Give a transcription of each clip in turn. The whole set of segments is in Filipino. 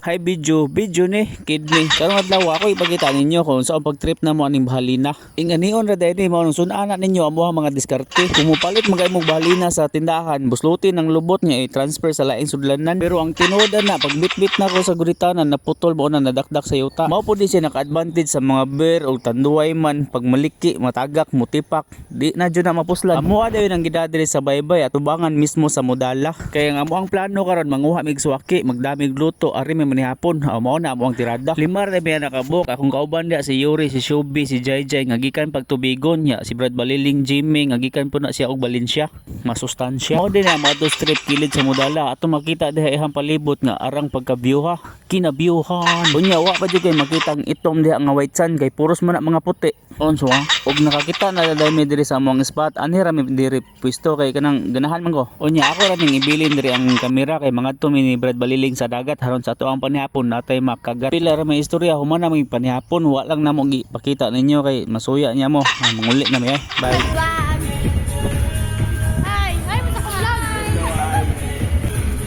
Hi video ni kidney. Karong adlaw ako ipakita ninyo kung saan pag-trip na mo aning bahalina. Inganion ra dayni mo nung sunana ninyo amo mga diskarte. Kung mupalit magay mong bahalina sa tindahan, buslutin ang lubot niya i-transfer sa laing sudlanan. Pero ang tinuodan na pagbitbit na ko sa guritanan naputol mo na nadakdak sa yuta. Mao pud siya naka-advantage sa mga bear o tanduay man pag maliki, matagak, mutipak. Di na jud na mapuslan. Amo dayon ang gidadiri sa baybay at tubangan mismo sa modala. Kaya nga mo ang plano karon manguha mig suwaki, magdamig luto ari may manihapon. Mao na mo ang tirada. Limar na biya nakabuk. Akong kauban dia si Yuri, si Shubi, si Jayjay nga gikan pagtubigon nya, si Brad Baliling, Jimmy nga gikan po na siya og Valencia. Masustansya. Mao din na mga to strip kilid sa modala. Ato makita diha ihang palibot nga arang pagkabyuha. Kinabyuhan. Unya wa pa jud kay makita ang itom diha nga white sand kay puros man na mga puti. Onso ha. Og nakakita na daymi diri sa among spot. Ani ra mi diri pwesto kay kanang ganahan man ko. Unya ako ra ning ibilin diri ang kamera kay mga to ni Brad Baliling sa dagat haron sa ato ang panihapon natay makagat. Pila ra may istorya human na may panihapon wa lang namo gipakita ninyo kay masuya niya mo. Manguli na mi ay. Bye. Ay, mo sa vlog.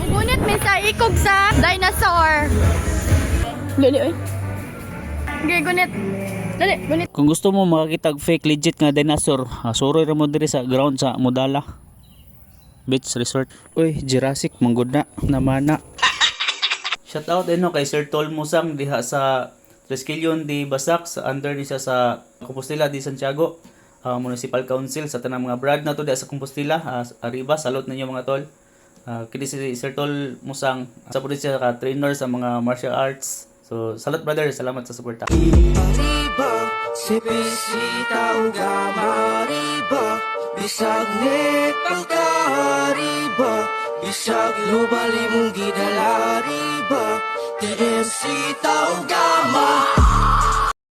Mugunit min sa ikog sa dinosaur. Dali oy. Okay, gunit. Dali, gunit. Kung gusto mo makakita og fake legit nga dinosaur, suroy ra mo diri sa ground sa Modala Beach Resort. Uy, Jurassic manggod na namana. Shout out din no kay Sir Tol Musang diha sa Tresquillion di Basak sa under ni siya sa Compostela di Santiago. Municipal Council sa tanang mga brad na to diha sa Compostela. Arriba, salute ninyo mga tol. Kini si Sir Tol Musang sa pud siya ka trainer sa mga martial arts. So, salute brother, salamat sa suporta. Arriba, si bisita o gamariba, bisag net pagkariba, bisag lubali mong gidalariba, TMC tao gama.